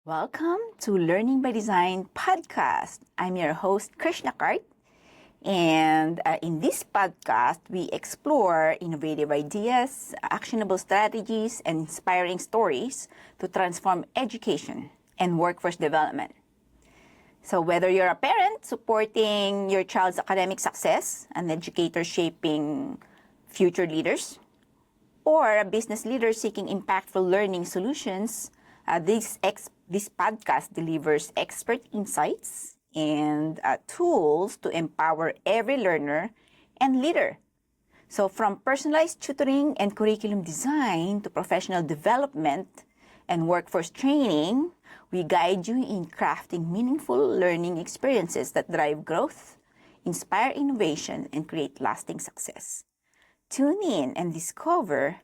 Welcome to Learning by Design podcast. I'm your host, Krishna Cart. And in this podcast, we explore innovative ideas, actionable strategies, and inspiring stories to transform education and workforce development. So, whether you're a parent supporting your child's academic success, an educator shaping future leaders, or a business leader seeking impactful learning solutions, this podcast delivers expert insights and tools to empower every learner and leader. So from personalized tutoring and curriculum design to professional development and workforce training, we guide you in crafting meaningful learning experiences that drive growth, inspire innovation, and create lasting success. Tune in and discover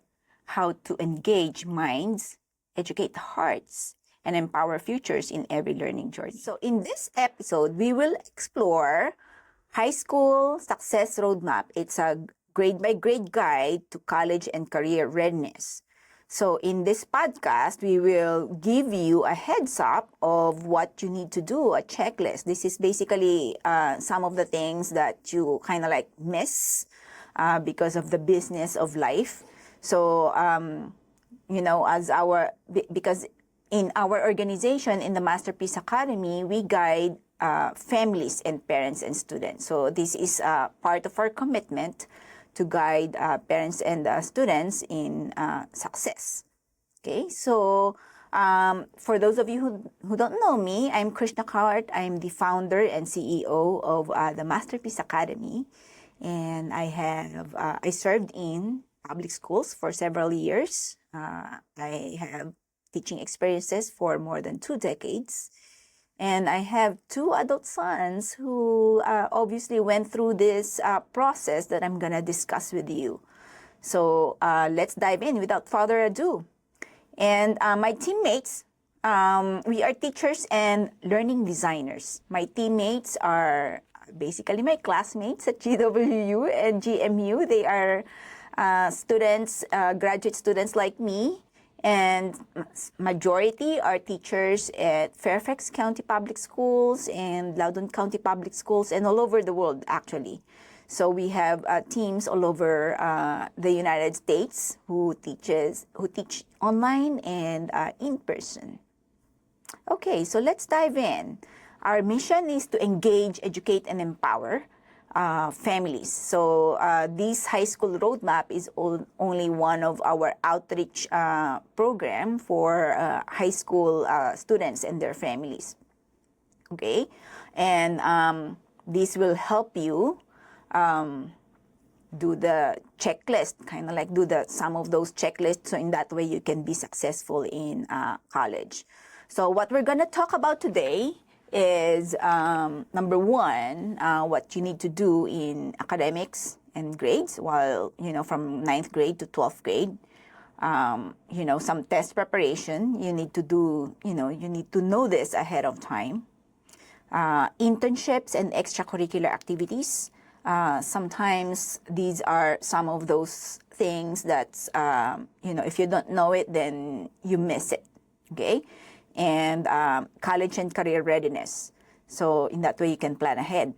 how to engage minds, educate hearts, and empower futures in every learning journey. So in this episode, we will explore High School Success Roadmap. It's a grade-by-grade guide to college and career readiness. So in this podcast, we will give you a heads up of what you need to do, a checklist. This is basically some of the things that you kind of like miss because of the business of life. So, because in our organization, in the Masterpiece Academy, we guide families and parents and students. So this is part of our commitment to guide parents and students in success. Okay, so for those of you who don't know me, I'm Krishna Cart. I'm the founder and CEO of the Masterpiece Academy. And I served in public schools for several years. I have teaching experiences for more than 2 decades. And I have 2 adult sons who obviously went through this process that I'm going to discuss with you. So let's dive in without further ado. And my teammates, we are teachers and learning designers. My teammates are basically my classmates at GWU and GMU. They are students, graduate students like me, and majority are teachers at Fairfax County Public Schools and Loudoun County Public Schools and all over the world, actually. So we have teams all over the United States who teach online and in person. Okay, so let's dive in. Our mission is to engage, educate, and empower families. So this high school roadmap is only one of our outreach program for high school students and their families. Okay, and this will help you do the checklist, kind of like do some of those checklists, so in that way you can be successful in college. So what we're going to talk about today is number 1, what you need to do in academics and grades while, from 9th grade to 12th grade. Some test preparation you need to do, you need to know this ahead of time. Internships and extracurricular activities. Sometimes these are some of those things that, if you don't know it, then you miss it, okay? And college and career readiness. So in that way, you can plan ahead,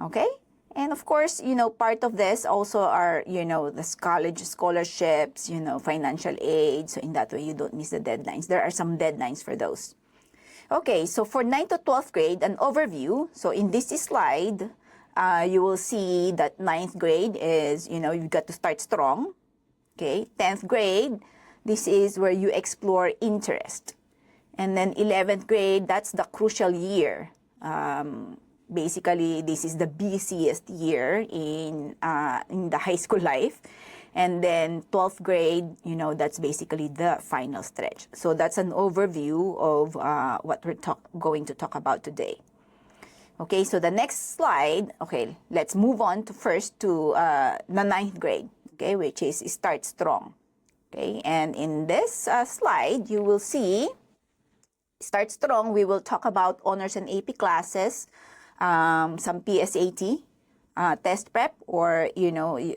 okay? And of course, part of this also are, the college scholarships, financial aid. So in that way, you don't miss the deadlines. There are some deadlines for those. Okay, so for 9th to 12th grade, an overview. So in this slide, you will see that 9th grade is, you've got to start strong. Okay, 10th grade, this is where you explore interest. And then 11th grade, that's the crucial year. Basically, this is the busiest year in the high school life. And then 12th grade, that's basically the final stretch. So that's an overview of what we're going to talk about today. Okay, so the next slide, okay, let's move on to the 9th grade, okay, which is Start Strong. Okay, and in this slide, you will see Start Strong. We will talk about honors and AP classes, some PSAT, test prep, or,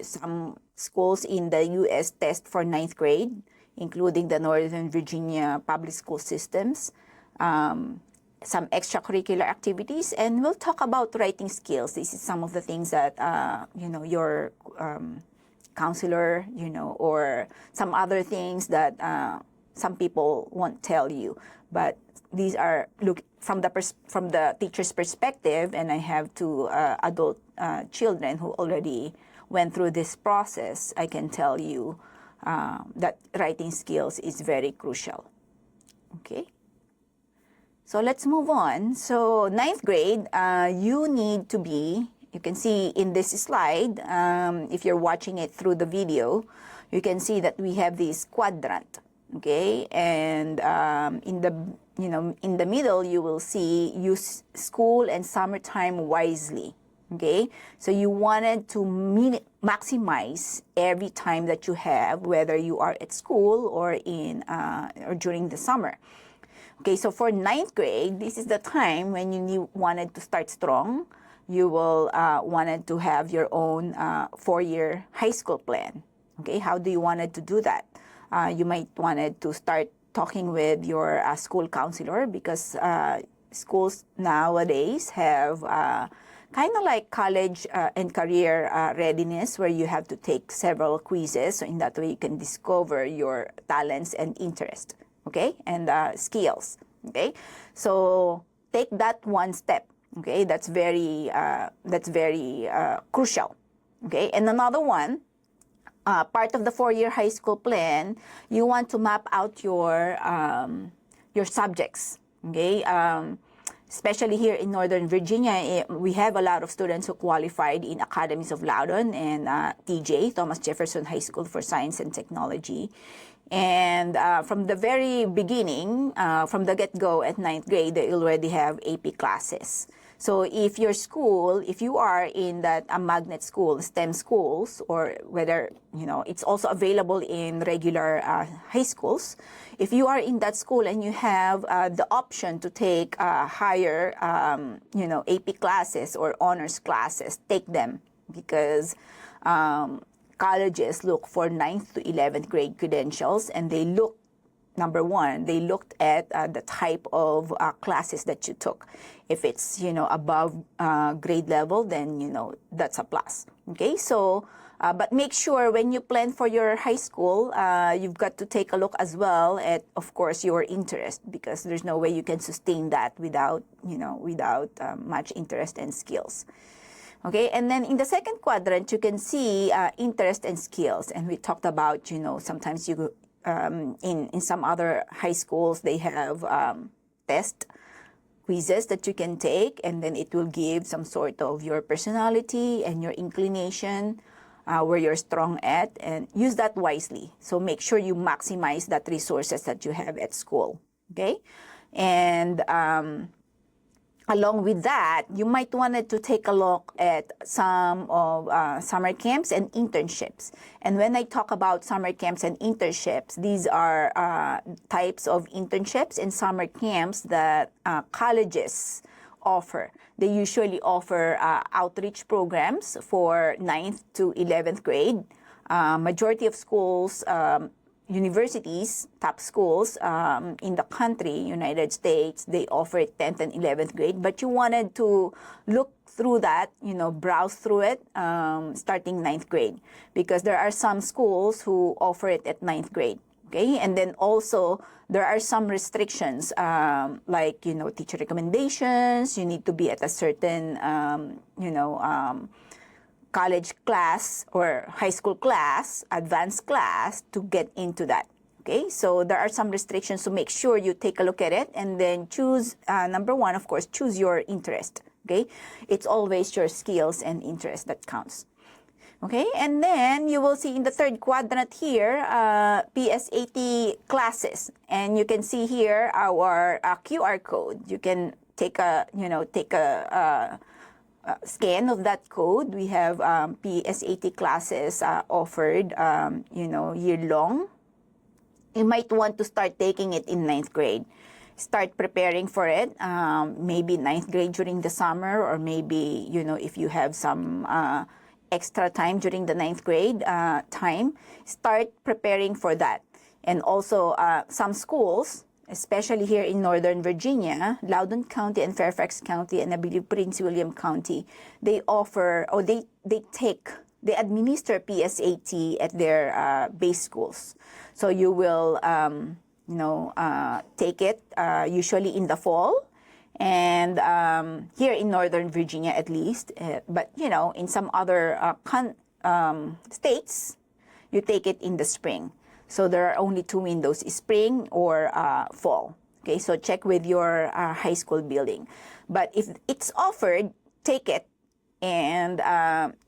some schools in the U.S. test for 9th grade, including the Northern Virginia public school systems, some extracurricular activities, and we'll talk about writing skills. This is some of the things that your counselor, or some other things that some people won't tell you. But these are from the teacher's perspective, and I have two adult children who already went through this process. I can tell you that writing skills is very crucial. Okay. So let's move on. So ninth grade, you need to be, you can see in this slide, if you're watching it through the video, you can see that we have this quadrant, okay? And in the middle, you will see use school and summertime wisely, okay? So you wanted to maximize every time that you have, whether you are at school or or during the summer. Okay, so for ninth grade, this is the time when you wanted to start strong. You will wanted to have your own 4-year high school plan. Okay, how do you wanted to do that? You might wanted to start talking with your school counselor, because schools nowadays have kind of like college and career readiness, where you have to take several quizzes. So in that way, you can discover your talents and interest. Okay, and skills. Okay, so take that one step. Okay, that's very crucial. Okay, and another one, part of the 4-year high school plan, you want to map out your subjects. Okay, especially here in Northern Virginia, we have a lot of students who qualified in Academies of Loudon and TJ, Thomas Jefferson High School for Science and Technology. And from the very beginning, from the get-go at ninth grade, they already have AP classes. So if your school, if you are in that magnet school, STEM schools, or whether, it's also available in regular high schools, if you are in that school and you have the option to take higher, AP classes or honors classes, take them, because colleges look for 9th to 11th grade credentials, and they look, number one, they looked at the type of classes that you took. If it's, above grade level, then, that's a plus. Okay, so, but make sure when you plan for your high school, you've got to take a look as well at, of course, your interest, because there's no way you can sustain that without, much interest and skills. Okay, and then in the second quadrant, you can see interest and skills. And we talked about, sometimes you, in some other high schools, they have test quizzes that you can take, and then it will give some sort of your personality and your inclination, where you're strong at, and use that wisely. So make sure you maximize that resources that you have at school. Okay, and along with that, you might wanted to take a look at some of summer camps and internships. And when I talk about summer camps and internships, these are types of internships and summer camps that colleges offer. They usually offer outreach programs for 9th to 11th grade. Majority of schools, universities, top schools in the country, United States, they offer it 10th and 11th grade, but you wanted to look through that, browse through it, starting 9th grade, because there are some schools who offer it at 9th grade, okay? And then also, there are some restrictions, like, teacher recommendations, you need to be at a certain, college class or high school class, advanced class, to get into that. Okay, so there are some restrictions, so make sure you take a look at it and then choose, number one, of course, choose your interest. Okay, it's always your skills and interest that counts. Okay, and then you will see in the third quadrant here, PSAT classes, and you can see here our QR code. You can take a, scan of that code. We have PSAT classes offered, year-long. You might want to start taking it in 9th grade. Start preparing for it, maybe 9th grade during the summer, or maybe, if you have some extra time during the 9th grade time, start preparing for that. And also, some schools, especially here in Northern Virginia, Loudoun County and Fairfax County, and I believe Prince William County, they offer, or they administer PSAT at their base schools. So you will, take it usually in the fall, and here in Northern Virginia at least, but in some other states, you take it in the spring. So there are only two windows, spring or fall. Okay, so check with your high school building. But if it's offered, take it. And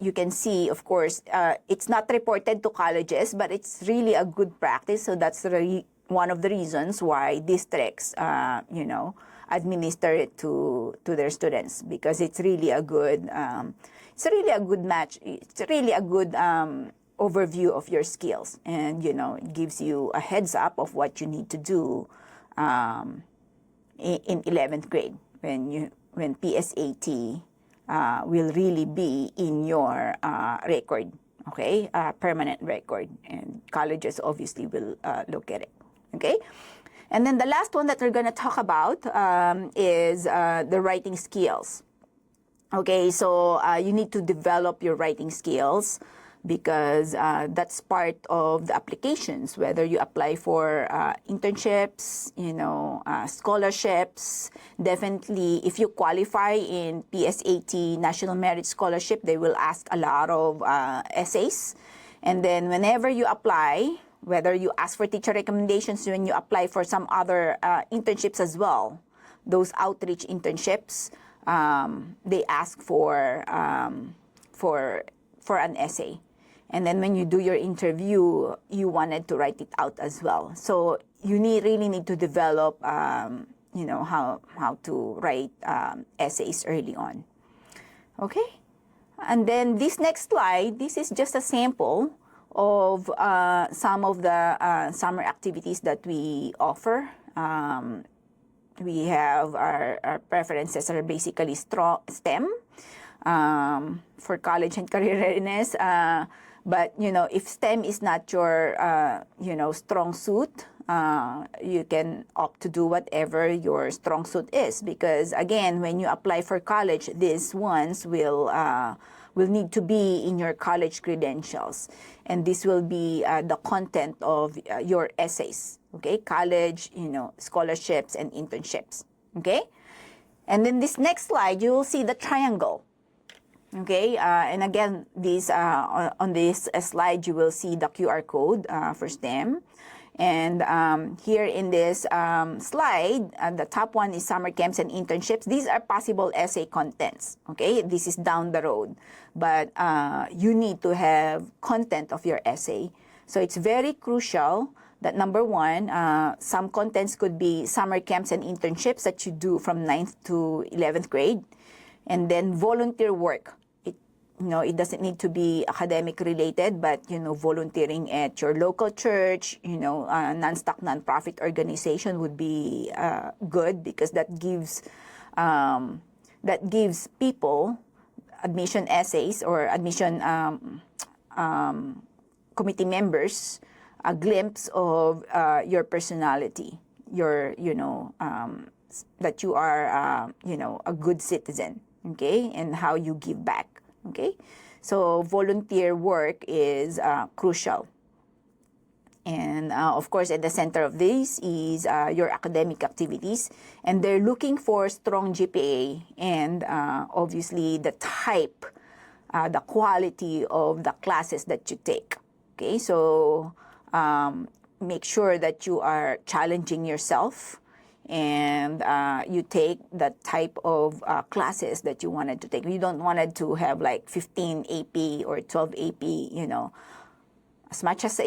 you can see, of course, it's not reported to colleges, but it's really a good practice. So that's one of the reasons why districts, administer it to their students, because it's really a good, match. It's really a good overview of your skills, and it gives you a heads up of what you need to do in 11th grade when PSAT will really be in your record, okay, permanent record, and colleges obviously will look at it, okay. And then the last one that we're going to talk about is the writing skills. Okay, so you need to develop your writing skills, because that's part of the applications, whether you apply for internships, scholarships. Definitely, if you qualify in PSAT National Merit Scholarship, they will ask a lot of essays. And then whenever you apply, whether you ask for teacher recommendations, when you apply for some other internships as well, those outreach internships, they ask for an essay. And then when you do your interview, you wanted to write it out as well. So you really need to develop, how to write essays early on. Okay? And then this next slide, this is just a sample of some of the summer activities that we offer. We have our preferences are basically STEM for college and career readiness. But, if STEM is not your, strong suit, you can opt to do whatever your strong suit is. Because, again, when you apply for college, these ones will need to be in your college credentials. And this will be the content of your essays, okay? College, scholarships and internships, okay? And then this next slide, you will see the triangle. Okay, and again, on this slide, you will see the QR code for STEM. And here in this slide, the top one is summer camps and internships. These are possible essay contents, okay? This is down the road. But you need to have content of your essay. So it's very crucial that, number one, some contents could be summer camps and internships that you do from 9th to 11th grade. And then volunteer work. It doesn't need to be academic related, but, volunteering at your local church, non-stock, non-profit organization would be good, because that gives people admission essays or admission committee members a glimpse of your personality, that you are, a good citizen, okay, and how you give back. Okay, so volunteer work is crucial. And of course, at the center of this is your academic activities. And they're looking for strong GPA and obviously the type, the quality of the classes that you take. Okay, so make sure that you are challenging yourself, and you take the type of classes that you wanted to take. You don't want to have like 15 AP or 12 AP, as much as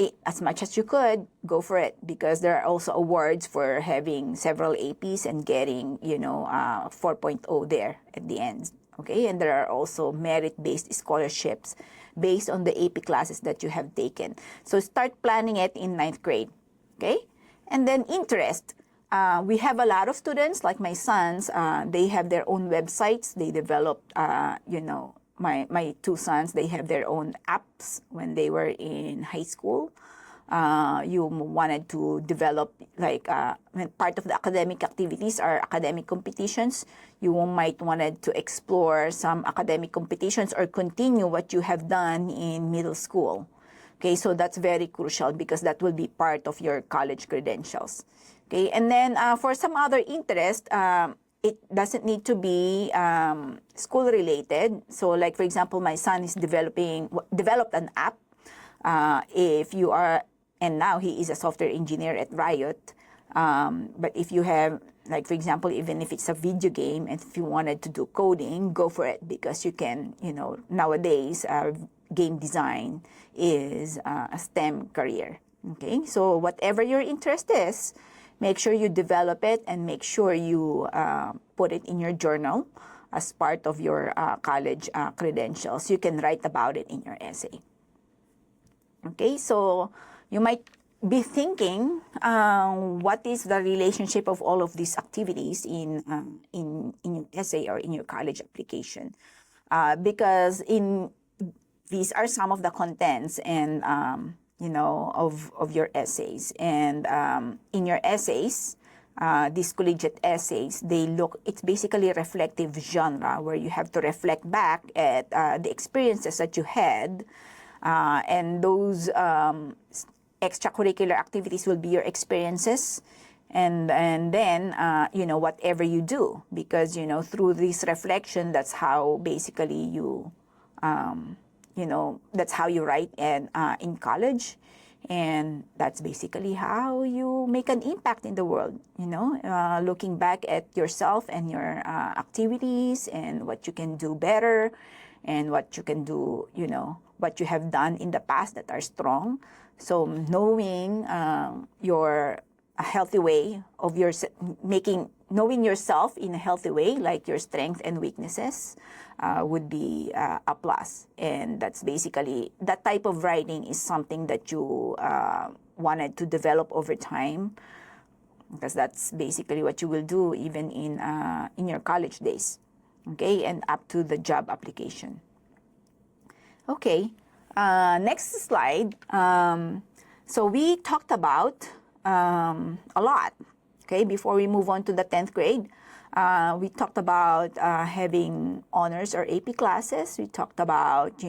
you could, go for it, because there are also awards for having several APs and getting, 4.0 there at the end. Okay, and there are also merit-based scholarships based on the AP classes that you have taken. So start planning it in 9th grade. Okay, and then interest. We have a lot of students, like my sons, they have their own websites. They developed, my two sons, they have their own apps when they were in high school. you wanted to develop, like when part of the academic activities are academic competitions, you might wanted to explore some academic competitions or continue what you have done in middle school. Okay, so that's very crucial because that will be part of your college credentials. Okay, and then for some other interest, it doesn't need to be school related. So like for example, my son is developed an app. If you are, and now he is a software engineer at Riot. But if you have, like for example, even if it's a video game, and if you wanted to do coding, go for it because you can, nowadays game design is a STEM career. Okay, so whatever your interest is, make sure you develop it and make sure you put it in your journal as part of your college credentials. You can write about it in your essay. Okay, so you might be thinking, what is the relationship of all of these activities in your essay or in your college application? Because these are some of the contents and of your essays. And in your essays, these collegiate essays, it's basically a reflective genre where you have to reflect back at the experiences that you had. And those extracurricular activities will be your experiences. And then, whatever you do, because, through this reflection, that's how basically you, that's how you write in college. And that's basically how you make an impact in the world, looking back at yourself and your activities and what you can do better and what you can do, what you have done in the past that are strong. So knowing your a healthy way of knowing yourself in a healthy way, like your strengths and weaknesses, would be a plus. And that's basically, that type of writing is something that you wanted to develop over time, because that's basically what you will do even in your college days, okay, and up to the job application. Okay, next slide. So we talked about a lot, okay, before we move on to the 10th grade. We talked about having honors or AP classes. We talked about,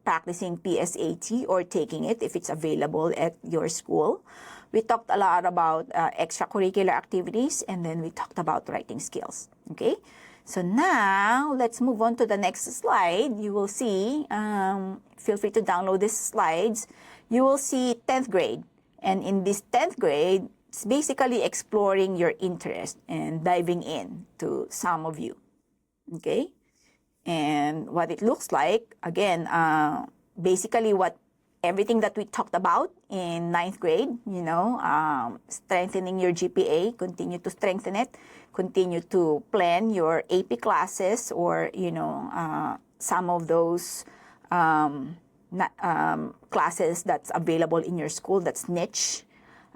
practicing PSAT or taking it if it's available at your school. We talked a lot about extracurricular activities, and then we talked about writing skills, okay? So now, let's move on to the next slide. You will see, feel free to download these slides. You will see 10th grade. And in this 10th grade, it's basically exploring your interest and diving in to some of you, okay? And what it looks like, again, basically everything that we talked about in 9th grade, strengthening your GPA, continue to strengthen it, continue to plan your AP classes or, some of those classes that's available in your school that's niche,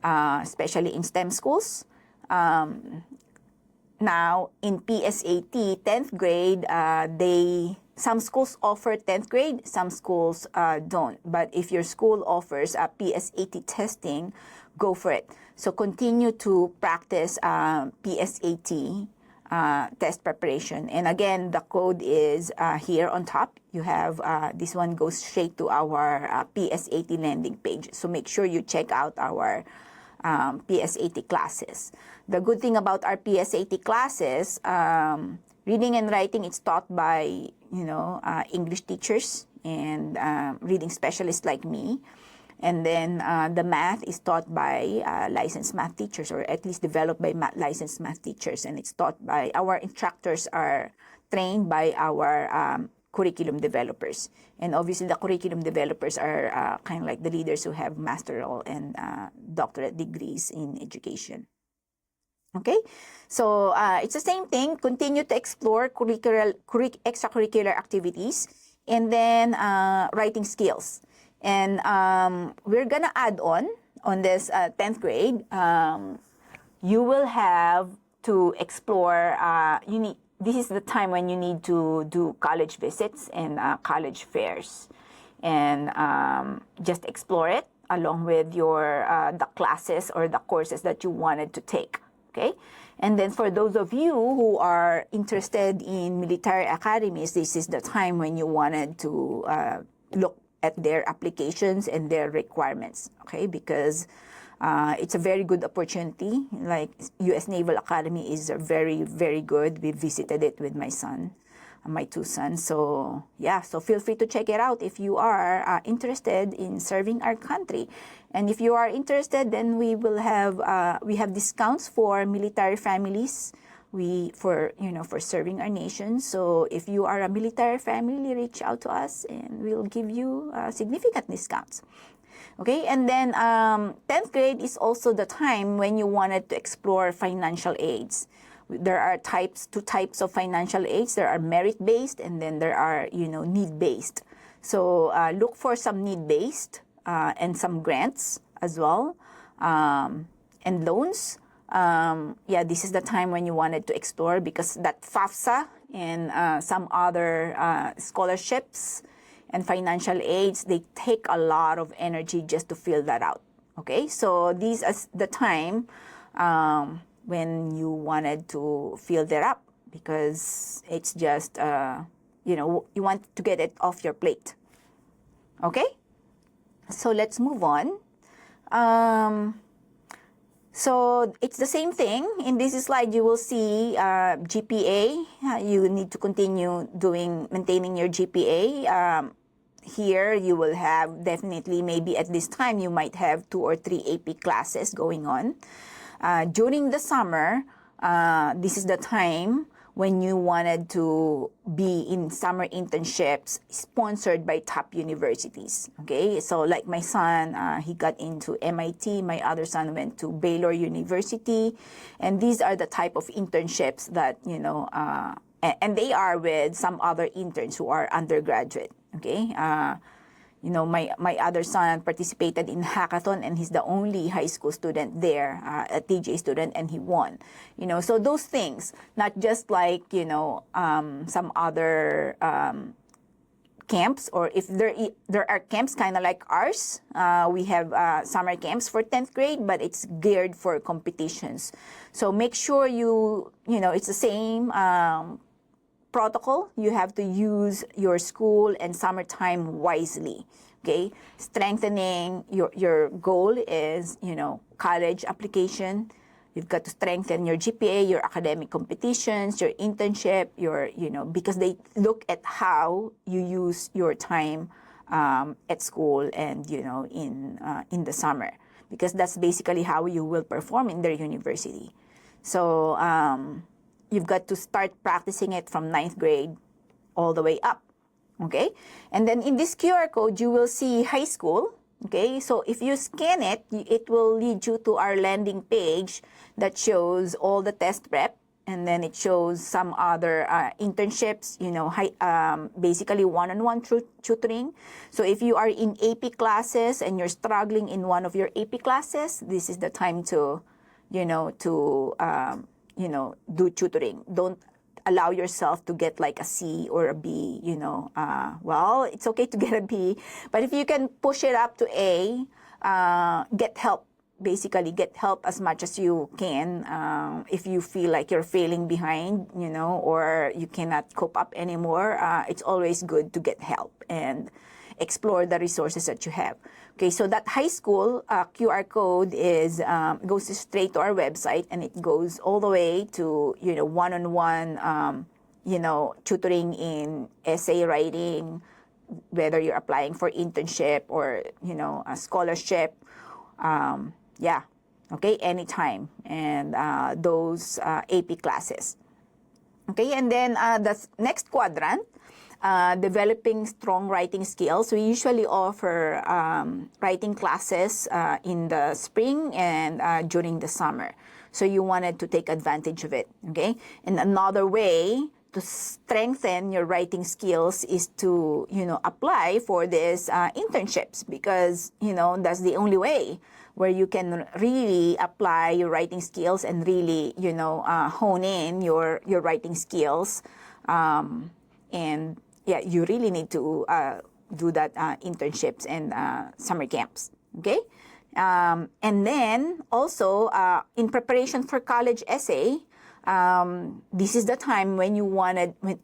especially in STEM schools. Now, in PSAT, 10th grade, some schools offer 10th grade, some schools don't. But if your school offers PSAT testing, go for it. So continue to practice PSAT test preparation. And again, the code is here on top. You have, this one goes straight to our PSAT landing page. So make sure you check out our PSAT classes. The good thing about our PSAT classes, reading and writing, it's taught by, English teachers and reading specialists like me. And then the math is taught by licensed math teachers, or at least developed by licensed math teachers. And it's taught by, our instructors are trained by our curriculum developers. And obviously the curriculum developers are kind of like the leaders who have masterate and doctorate degrees in education. Okay, so it's the same thing. Continue to explore extracurricular activities, and then writing skills. And we're gonna add on this 10th grade. You will have to explore. This is the time when you need to do college visits and college fairs, and just explore it. along with your the classes or the courses that you wanted to take. Okay, and then for those of you who are interested in military academies, this is the time when you wanted to look at their applications and their requirements. Okay, because it's a very good opportunity. Like U.S. Naval Academy is very, very good. We visited it with my son, my two sons. So yeah, so feel free to check it out if you are interested in serving our country. And if you are interested, then we have discounts for military families. For serving our nation. So if you are a military family, reach out to us and we'll give you significant discounts. Okay, and then 10th grade is also the time when you wanted to explore financial aids. There are two types of financial aids. There are merit-based and then there are, need-based. So look for some need-based and some grants as well, and loans. This is the time when you wanted to explore, because that FAFSA and some other scholarships and financial aids, they take a lot of energy just to fill that out. Okay, so these is the time when you wanted to fill that up, because it's just you want to get it off your plate. Okay, so let's move on. So it's the same thing. In this slide, you will see GPA. You need to continue maintaining your GPA. Here, you will have definitely, maybe at this time, you might have 2 or 3 AP classes going on. During the summer, this is the time when you wanted to be in summer internships sponsored by top universities. Okay, so like my son, he got into MIT. My other son went to Baylor University. And these are the type of internships that, and they are with some other interns who are undergraduate. Okay, my other son participated in hackathon, and he's the only high school student there, a TJ student, and he won. So those things, not just like some other camps, or if there are camps kind of like ours. We have summer camps for 10th grade, but it's geared for competitions. So make sure it's the same protocol. You have to use your school and summertime wisely. Okay, strengthening your goal is college application. You've got to strengthen your GPA, your academic competitions, your internship, because they look at how you use your time at school and in the summer, because that's basically how you will perform in their university. So you've got to start practicing it from 9th grade all the way up. Okay, and then in this QR code, you will see high school. Okay, so if you scan it, it will lead you to our landing page that shows all the test prep, and then it shows some other internships, basically one-on-one tutoring. So if you are in AP classes and you're struggling in one of your AP classes, this is the time to, do tutoring. Don't allow yourself to get like a C or a B, well, it's okay to get a B, but if you can push it up to A, get help. Basically, get help as much as you can. If you feel like you're failing behind, or you cannot cope up anymore, it's always good to get help and explore the resources that you have. Okay, so that high school QR code goes straight to our website, and it goes all the way to one-on-one tutoring in essay writing, whether you're applying for internship or a scholarship. Okay, anytime, and those AP classes. Okay, and then the next quadrant, developing strong writing skills. We usually offer writing classes in the spring and during the summer. So you wanted to take advantage of it, okay? And another way to strengthen your writing skills is to, apply for these internships, because, that's the only way where you can really apply your writing skills and really, hone in your writing skills. You really need to do that internships and summer camps. Okay? And then also, in preparation for college essay, this is the time when you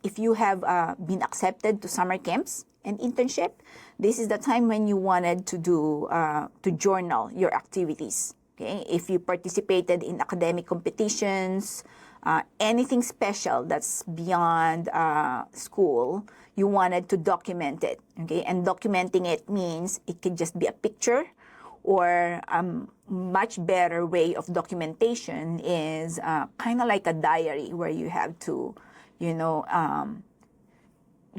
if you have been accepted to summer camps and internship, this is the time when you wanted to to journal your activities. Okay, if you participated in academic competitions, anything special that's beyond school, you wanted to document it. Okay, and documenting it means it could just be a picture, or a much better way of documentation is kind of like a diary where you have to,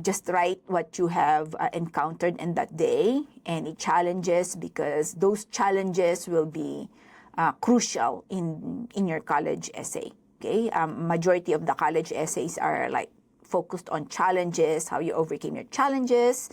just write what you have encountered in that day, any challenges, because those challenges will be crucial in your college essay. Okay, majority of the college essays are like focused on challenges, how you overcame your challenges,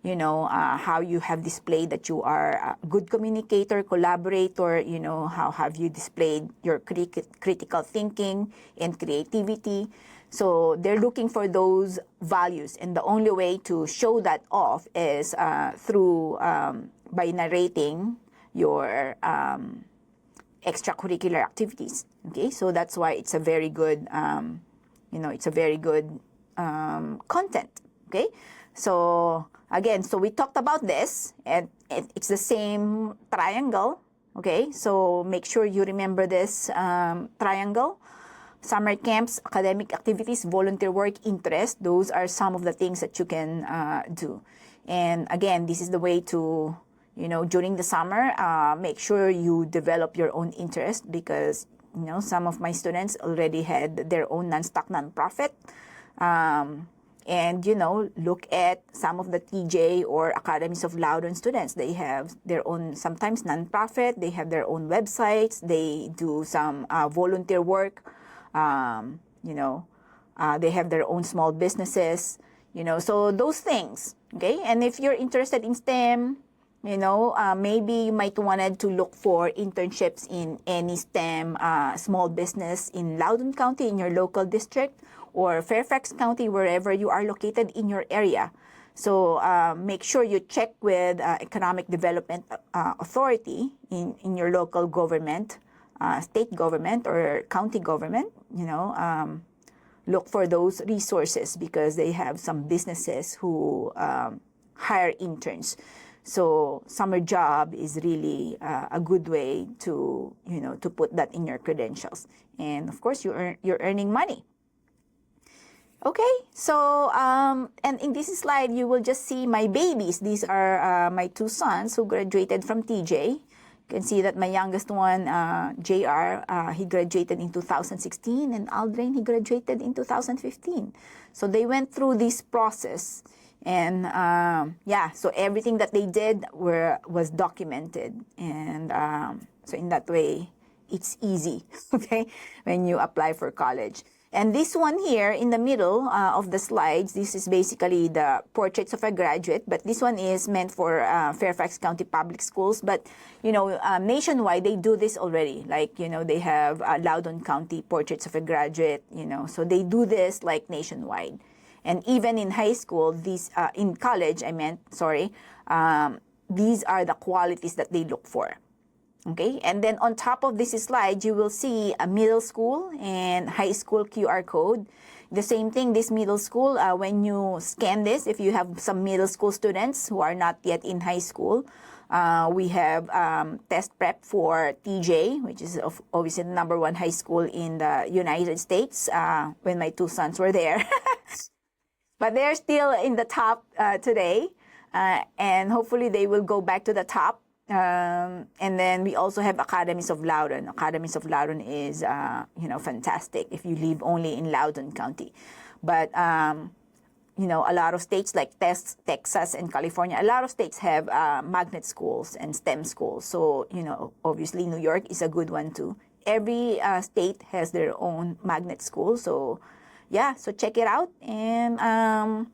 how you have displayed that you are a good communicator, collaborator, how have you displayed your critical thinking and creativity. So they're looking for those values, and the only way to show that off is through by narrating your extracurricular activities. Okay, so that's why it's a very good, content. Okay, so again, so we talked about this, and it's the same triangle. Okay, so make sure you remember this triangle. Summer camps, academic activities, volunteer work, interest. Those are some of the things that you can do. And again, this is the way to, during the summer, make sure you develop your own interest, because, some of my students already had their own non-stock nonprofit. And, look at some of the TJ or Academies of Loudon students. They have their own, sometimes nonprofit, they have their own websites, they do some volunteer work, they have their own small businesses, so those things, okay? And if you're interested in STEM, maybe you might wanted to look for internships in any STEM small business in Loudoun County, in your local district, or Fairfax County, wherever you are located in your area. So make sure you check with Economic Development Authority in your local government, state government or county government, look for those resources, because they have some businesses who hire interns. So summer job is really a good way to, to put that in your credentials. And of course, you're earning money. Okay, so, and in this slide, you will just see my babies. These are my two sons who graduated from TJ. You can see that my youngest one, JR, he graduated in 2016, and Aldrain, he graduated in 2015. So they went through this process, and so everything that they did was documented, and so in that way, it's easy, okay, when you apply for college. And this one here in the middle of the slides, this is basically the portraits of a graduate, but this one is meant for Fairfax County Public Schools. But, nationwide, they do this already. Like, they have Loudoun County portraits of a graduate, so they do this like nationwide. And even in high school, in college, these are the qualities that they look for. Okay, and then on top of this slide, you will see a middle school and high school QR code. The same thing, this middle school, when you scan this, if you have some middle school students who are not yet in high school, we have test prep for TJ, which is obviously the #1 high school in the United States, when my two sons were there. But they're still in the top today, and hopefully they will go back to the top. And then we also have Academies of Loudon. Academies of Loudon is, fantastic if you live only in Loudoun County. But, a lot of states like Texas and California, a lot of states have magnet schools and STEM schools. So, obviously New York is a good one too. Every state has their own magnet school. So, so check it out. And,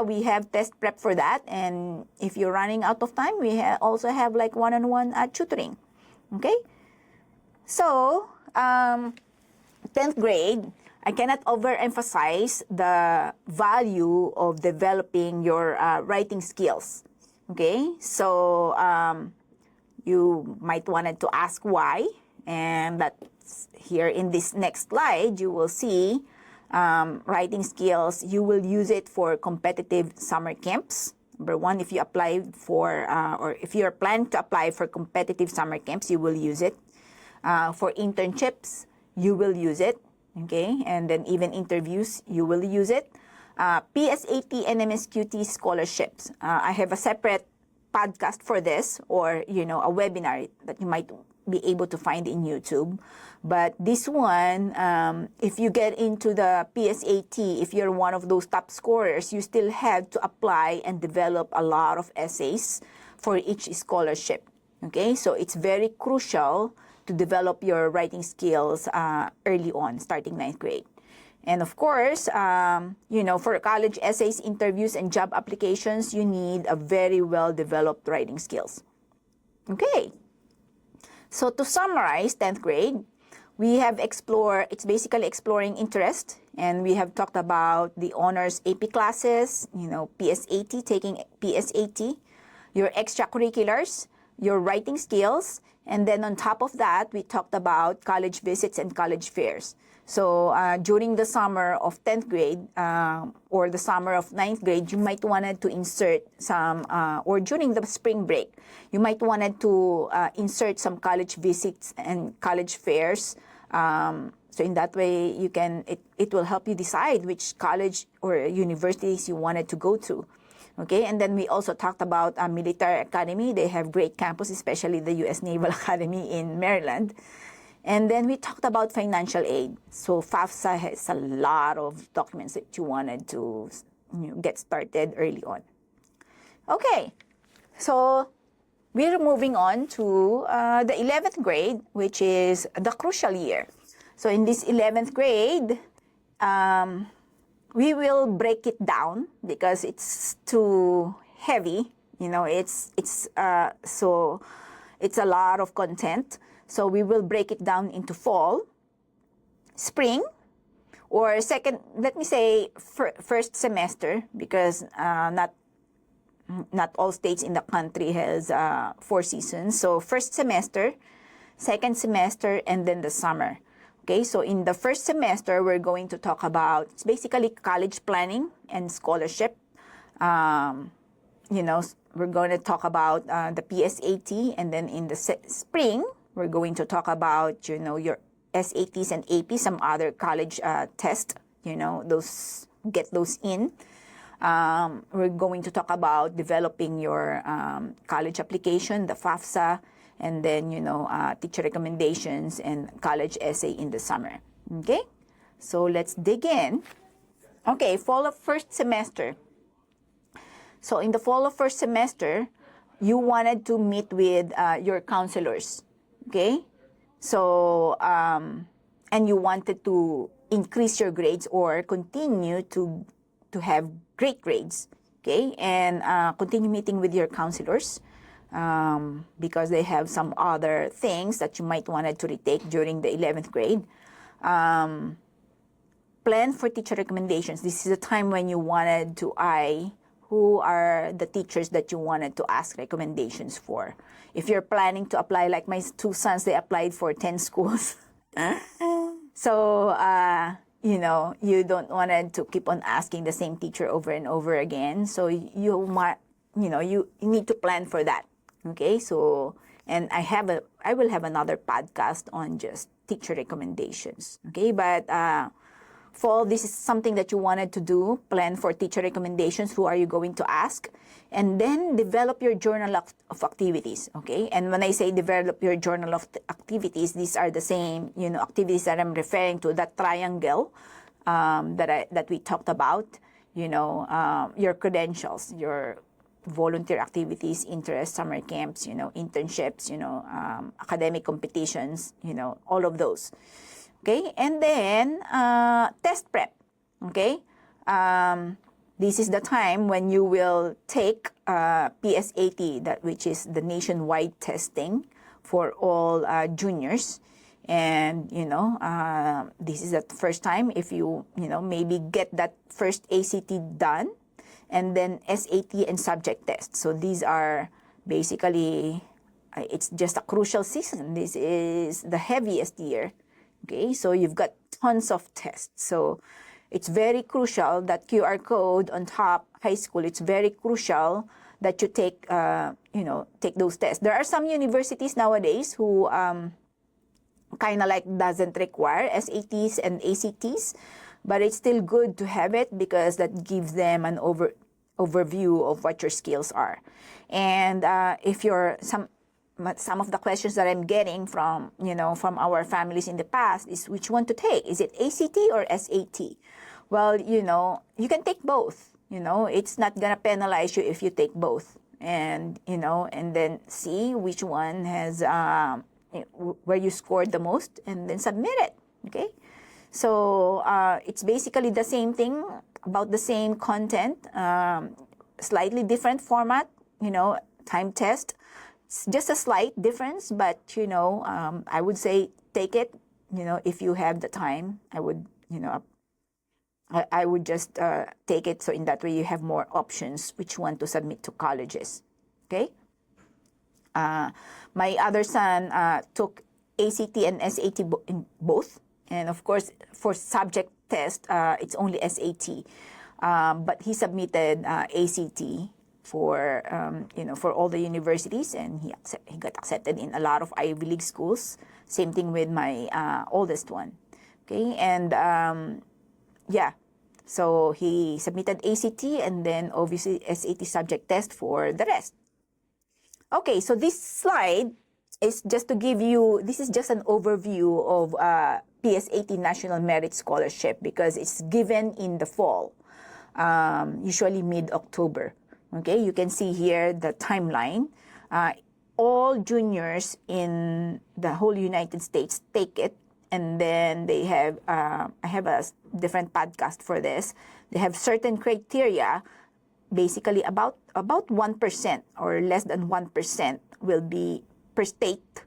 we have test prep for that. And if you're running out of time, we also have like one-on-one tutoring. Okay? So, 10th grade, I cannot overemphasize the value of developing your writing skills. Okay? So, You might wanted to ask why, and that's here in this next slide, you will see writing skills. You will use it for competitive summer camps. Number one, if you apply for, or if you're planning to apply for competitive summer camps, you will use it. For internships, you will use it, okay? And then even interviews, you will use it. PSAT and MSQT scholarships. I have a separate podcast for this, or, a webinar that you might be able to find in YouTube. But this one, if you get into the PSAT, if you're one of those top scorers, you still have to apply and develop a lot of essays for each scholarship. Okay, so it's very crucial to develop your writing skills early on, starting 9th grade. And of course, for college essays, interviews, and job applications, you need a very well-developed writing skills. Okay. So to summarize 10th grade, we have explored, it's basically exploring interest, and we have talked about the honors AP classes, PSAT, taking PSAT, your extracurriculars, your writing skills, and then on top of that, we talked about college visits and college fairs. So during the summer of 10th grade or the summer of 9th grade, you might wanted to insert some, or during the spring break, you might wanted to insert some college visits and college fairs. So in that way, it will help you decide which college or universities you wanted to go to. Okay, and then we also talked about military academy. They have great campus, especially the U.S. Naval Academy in Maryland. And then we talked about financial aid. So FAFSA has a lot of documents that you wanted to get started early on. Okay, so we're moving on to the 11th grade, which is the crucial year. So in this 11th grade, we will break it down because it's too heavy. So it's a lot of content. So we will break it down into fall, spring, or second, let me say first semester, because not all states in the country has 4 seasons. So first semester, second semester, and then the summer. Okay, so in the first semester, we're going to talk about, it's basically college planning and scholarship. We're going to talk about the PSAT, and then in the spring, we're going to talk about, your SATs and AP, some other college tests, get those in. We're going to talk about developing your college application, the FAFSA, and then, teacher recommendations and college essay in the summer. Okay, so let's dig in. Okay, fall of first semester. So in the fall of first semester, you wanted to meet with your counselors. Okay, so and you wanted to increase your grades or continue to have great grades. Okay, and continue meeting with your counselors because they have some other things that you might wanted to retake during the 11th grade. Plan for teacher recommendations. This is a time when you wanted to who are the teachers that you wanted to ask recommendations for. If you're planning to apply, like my 2 sons, they applied for 10 schools. So, you don't want to keep on asking the same teacher over and over again. So you might, you need to plan for that. Okay, so, and I will have another podcast on just teacher recommendations. Okay, but fall, this is something that you wanted to do, plan for teacher recommendations, who are you going to ask, and then develop your journal of activities, okay? And when I say develop your journal of activities, these are the same, activities that I'm referring to, that triangle that we talked about, your credentials, your volunteer activities, interests, summer camps, internships, academic competitions, all of those. Okay, and then test prep. Okay, this is the time when you will take PSAT, which is the nationwide testing for all juniors, and this is the first time if you maybe get that first ACT done, and then SAT and subject test. So these are basically It's just a crucial season. This is the heaviest year. Okay, so you've got tons of tests. So it's very crucial that QR code on top, high school, it's very crucial that you take, take those tests. There are some universities nowadays who kind of like doesn't require SATs and ACTs, but it's still good to have it because that gives them an overview of what your skills are. And if you're some of the questions that I'm getting from our families in the past is which one to take. Is it ACT or SAT? Well, you can take both. It's not gonna penalize you if you take both, and and then see which one has where you scored the most, and then submit it. Okay, so it's basically the same thing, about the same content, slightly different format. Time test. It's just a slight difference, but I would say take it. If you have the time, I would I would just take it, so in that way you have more options which one to submit to colleges. Okay. My other son took ACT and SAT in both, and of course for subject test it's only SAT, but he submitted ACT for for all the universities, and he got accepted in a lot of Ivy League schools. Same thing with my oldest one. Okay, and yeah, so he submitted ACT and then obviously SAT subject test for the rest. Okay, so this slide is just to give you, this is just an overview of PSAT National Merit Scholarship because it's given in the fall, usually mid-October. Okay, you can see here the timeline. All juniors in the whole United States take it, and then they have, I have a different podcast for this. They have certain criteria, basically about 1% or less than 1% will be per state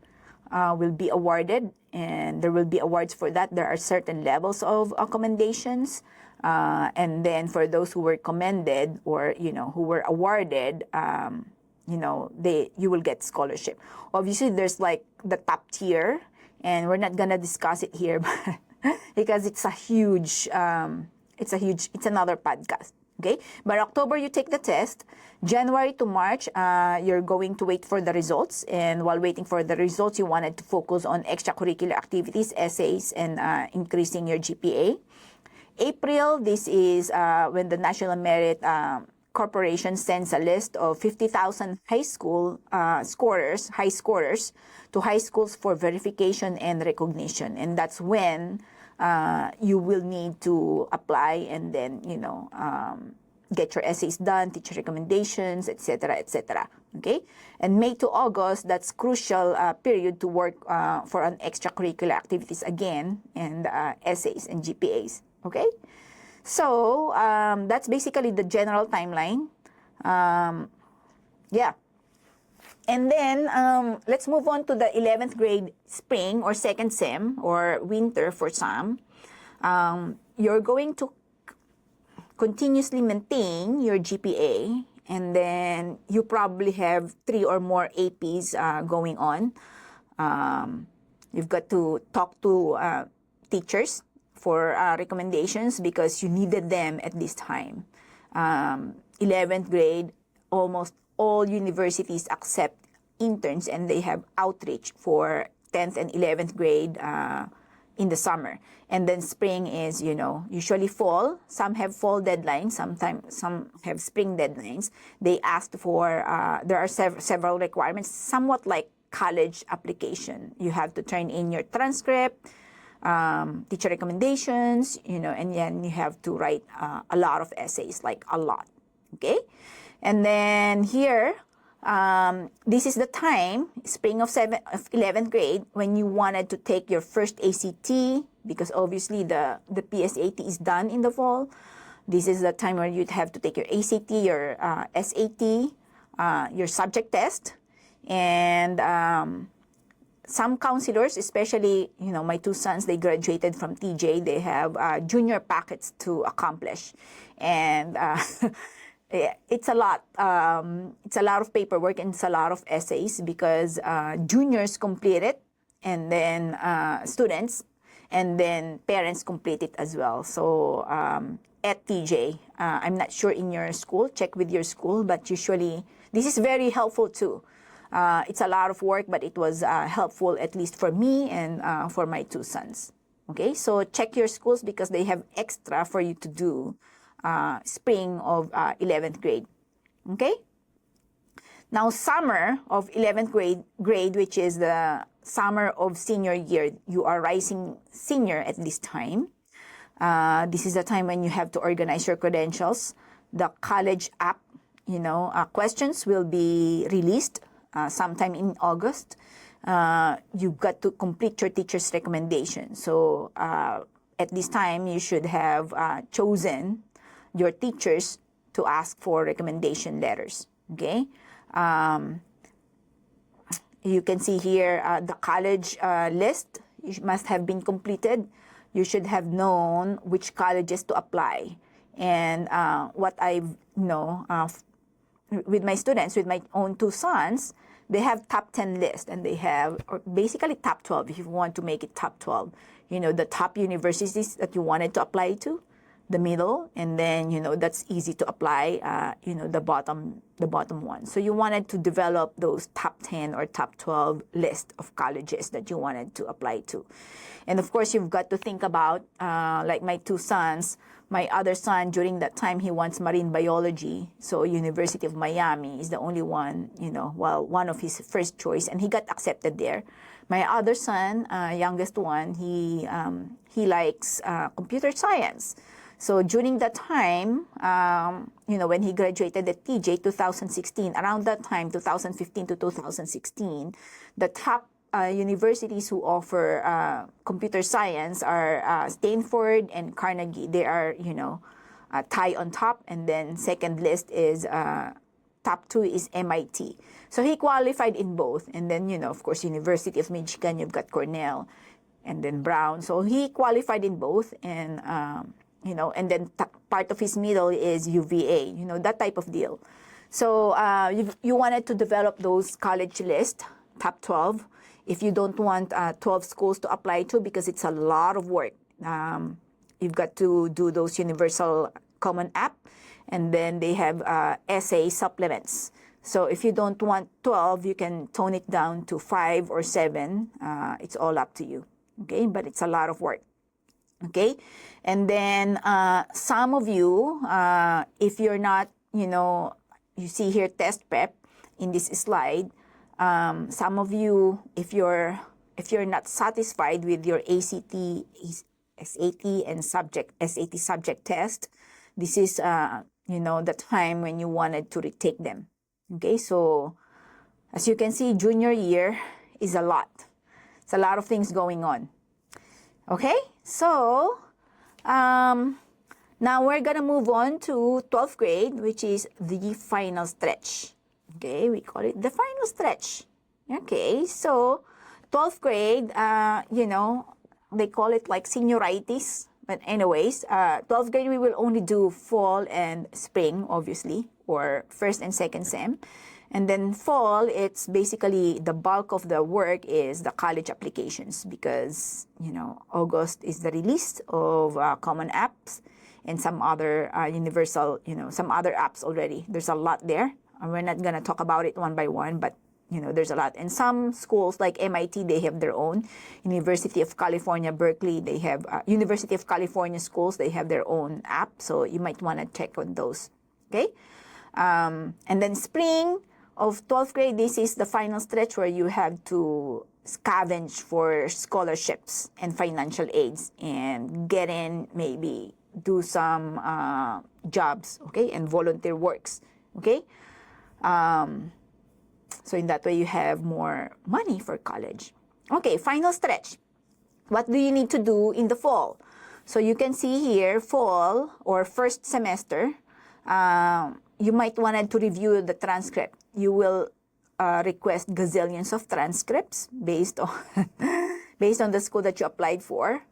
will be awarded, and there will be awards for that. There are certain levels of accommodations, and then for those who were commended or who were awarded, you will get scholarship. Obviously, there's like the top tier, and we're not gonna discuss it here, because it's another podcast. Okay, but October you take the test. January to March, you're going to wait for the results, and while waiting for the results, you wanted to focus on extracurricular activities, essays, and increasing your GPA. April, this is when the National Merit Corporation sends a list of 50,000 high school high scorers to high schools for verification and recognition, and that's when you will need to apply and then get your essays done, teacher recommendations, etc., etc. Okay, and May to August, that's crucial period to work for an extracurricular activities again, and essays and GPAs. Okay, so that's basically the general timeline. Yeah. And then let's move on to the 11th grade spring or second sem or winter for some. You're going to continuously maintain your GPA, and then you probably have 3 or more APs going on. You've got to talk to teachers for recommendations because you needed them at this time. 11th grade, almost all universities accept interns, and they have outreach for 10th and 11th grade in the summer. And then spring is, usually fall. Some have fall deadlines, sometimes some have spring deadlines. They asked for, there are several requirements, somewhat like college application. You have to turn in your transcript, teacher recommendations, and then you have to write a lot of essays, like a lot. Okay? And then here, this is the time, spring of 11th grade, when you wanted to take your first ACT, because obviously the PSAT is done in the fall. This is the time where you'd have to take your ACT, your SAT, your subject test, and some counselors, especially, my 2 sons, they graduated from TJ, they have junior packets to accomplish. And it's a lot. It's a lot of paperwork and it's a lot of essays because juniors complete it, and then students, and then parents complete it as well. So at TJ, I'm not sure in your school, check with your school, but usually this is very helpful too. It's a lot of work, but it was helpful at least for me and for my two sons. Okay, so check your schools because they have extra for you to do spring of 11th grade. Okay? Now, summer of 11th grade, which is the summer of senior year, you are rising senior at this time. This is the time when you have to organize your credentials. The college app, questions will be released sometime in August. You've got to complete your teacher's recommendation. So at this time, you should have chosen your teachers to ask for recommendation letters. Okay? You can see here the college list must have been completed. You should have known which colleges to apply. And what I know with my students, with my own two sons, they have top 10 list, and they have basically top 12 if you want to make it top 12. The top universities that you wanted to apply to, the middle, and then that's easy to apply, the bottom one. So you wanted to develop those top 10 or top 12 list of colleges that you wanted to apply to. And of course, you've got to think about like my two sons. My other son, during that time, he wants marine biology. So University of Miami is the only one, one of his first choice, and he got accepted there. My other son, youngest one, he likes computer science. So during that time, when he graduated at TJ 2016, around that time, 2015 to 2016, the top universities who offer computer science are Stanford and Carnegie. They are, tie on top, and then second list is top 2 is MIT. So he qualified in both, and then of course University of Michigan, you've got Cornell, and then Brown. So he qualified in both, and and then part of his middle is UVA, that type of deal. So you wanted to develop those college list, top 12. If you don't want 12 schools to apply to, because it's a lot of work, you've got to do those universal common app, and then they have essay supplements. So if you don't want 12, you can tone it down to 5 or 7. It's all up to you. Okay, but it's a lot of work. Okay, and then some of you, if you're not, you see here test prep in this slide. Some of you, if you're not satisfied with your ACT, SAT, and SAT subject test, this is the time when you wanted to retake them. Okay, so as you can see, junior year is a lot. It's a lot of things going on. Okay, so now we're gonna move on to 12th grade, which is the final stretch. Okay, we call it the final stretch. Okay, so 12th grade, they call it like senioritis. But anyways, 12th grade, we will only do fall and spring, obviously, or first and second sem. And then fall, it's basically the bulk of the work is the college applications because, August is the release of common apps and some other universal, some other apps already. There's a lot there. We're not going to talk about it one by one, but, there's a lot. And some schools like MIT, they have their own. University of California, Berkeley, they have University of California schools, they have their own app. So you might want to check on those. Okay? And then spring of 12th grade, this is the final stretch where you have to scavenge for scholarships and financial aids and get in, maybe do some jobs, okay, and volunteer works, okay? So in that way, you have more money for college. Okay, final stretch. What do you need to do in the fall? So you can see here, fall or first semester, you might want to review the transcript. You will request gazillions of transcripts based on based on the school that you applied for.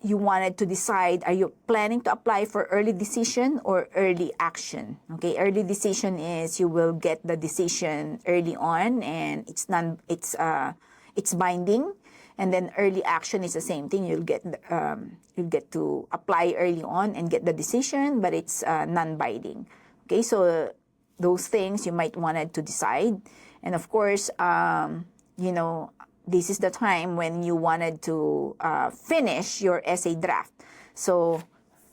you wanted to decide, are you planning to apply for early decision or early action? Okay, early decision is you will get the decision early on, and it's binding. And then early action is the same thing. You'll get to apply early on and get the decision, but it's non-binding. Okay, so those things you might wanted to decide. And of course, this is the time when you wanted to finish your essay draft. So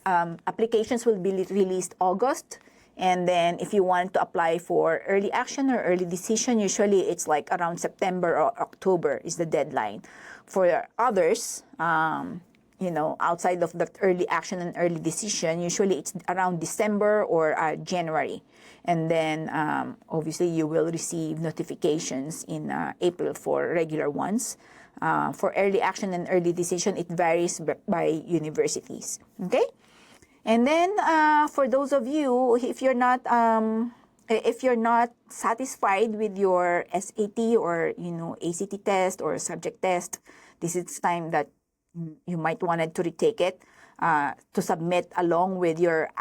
applications will be released August. And then if you want to apply for early action or early decision, usually it's like around September or October is the deadline. For others, outside of the early action and early decision, usually it's around December or January. And then obviously you will receive notifications in April for regular ones. For early action and early decision, it varies by universities. Okay? And then for those of you, if you're not satisfied with your SAT or ACT test or subject test, this is time that you might wanted to retake it to submit along with your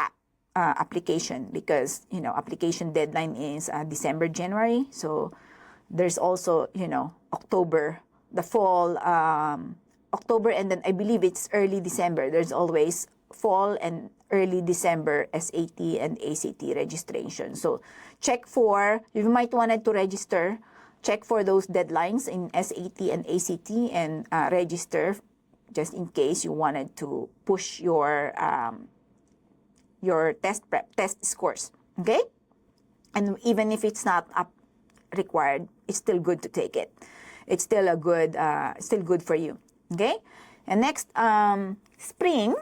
application, because application deadline is December, January. So there's also October, the fall, October, and then I believe it's early December. There's always fall and early December SAT and ACT registration. So you might wanted to register, check for those deadlines in SAT and ACT, and register just in case you wanted to push your test scores. Okay? And even if it's not required, it's still good to take it. It's still still good for you. Okay? And next, spring.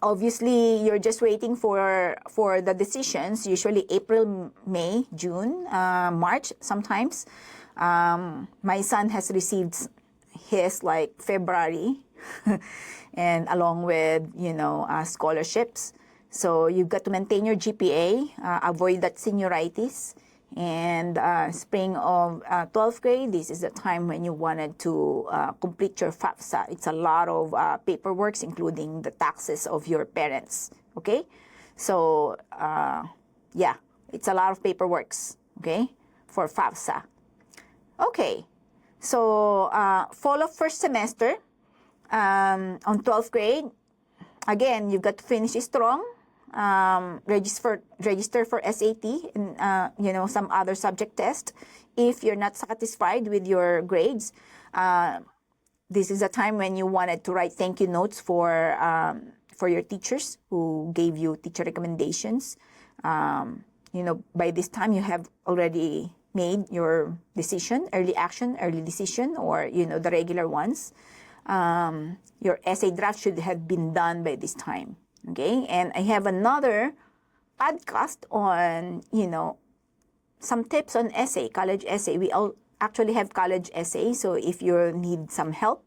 Obviously, you're just waiting for the decisions, usually April, May, June, March sometimes. My son has received his like February, and along with, scholarships. So you've got to maintain your GPA, avoid that senioritis. And spring of 12th grade, this is the time when you wanted to complete your FAFSA. It's a lot of paperwork, including the taxes of your parents. Okay? So, it's a lot of paperwork, okay, for FAFSA. Okay. So, fall of first semester on 12th grade, again, you've got to finish strong. Register for SAT and some other subject test. If you're not satisfied with your grades, this is a time when you wanted to write thank you notes for your teachers who gave you teacher recommendations. By this time you have already made your decision, early action, early decision, or the regular ones. Your essay draft should have been done by this time. Okay, and I have another podcast on, some tips on essay, college essay. We all actually have college essay, so if you need some help,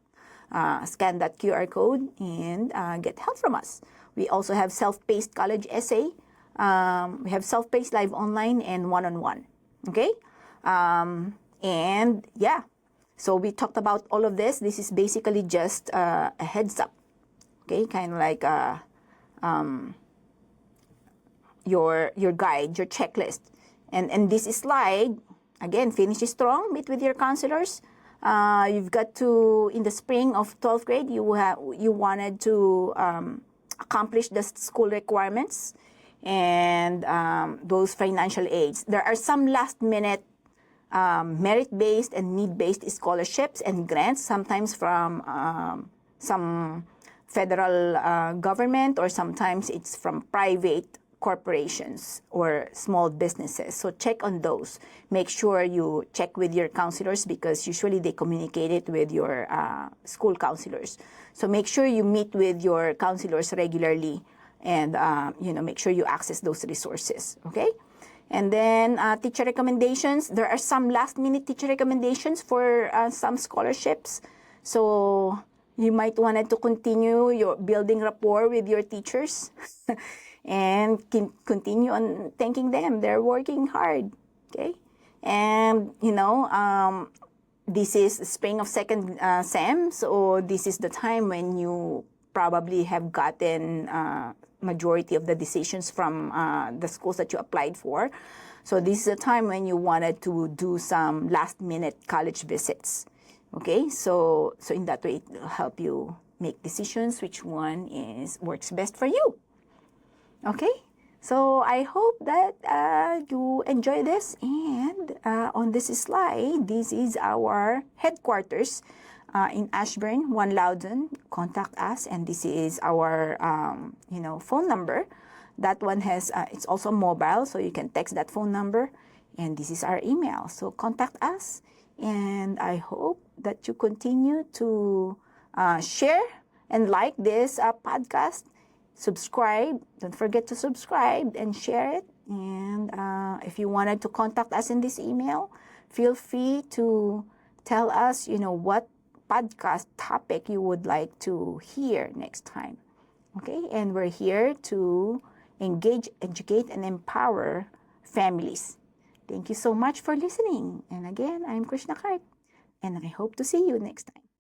scan that QR code and get help from us. We also have self-paced college essay. We have self-paced live online and one-on-one. Okay, and yeah, so we talked about all of this. This is basically just a heads up. Okay, kind of like your guide, your checklist. And this slide, again, finish strong, meet with your counselors. You've got to, in the spring of 12th grade, you wanted to accomplish the school requirements and those financial aids. There are some last-minute merit-based and need-based scholarships and grants, sometimes from some federal government, or sometimes it's from private corporations or small businesses. So check on those. Make sure you check with your counselors, because usually they communicate it with your school counselors. So make sure you meet with your counselors regularly, and make sure you access those resources. Okay? And then teacher recommendations. There are some last-minute teacher recommendations for some scholarships. So you might want to continue your building rapport with your teachers and continue on thanking them. They're working hard, okay? And, this is the spring of second SEM, so this is the time when you probably have gotten majority of the decisions from the schools that you applied for. So this is a time when you wanted to do some last-minute college visits. Okay, so in that way, it will help you make decisions which one works best for you. Okay, so I hope that you enjoy this. And on this slide, this is our headquarters in Ashburn, 1 Loudon. Contact us, and this is our phone number. That one has it's also mobile, so you can text that phone number. And this is our email. So contact us, and I hope that you continue to share and like this podcast. Subscribe. Don't forget to subscribe and share it. And if you wanted to contact us in this email, feel free to tell us, what podcast topic you would like to hear next time. Okay? And we're here to engage, educate, and empower families. Thank you so much for listening. And again, I'm Krishna Cart, and I hope to see you next time.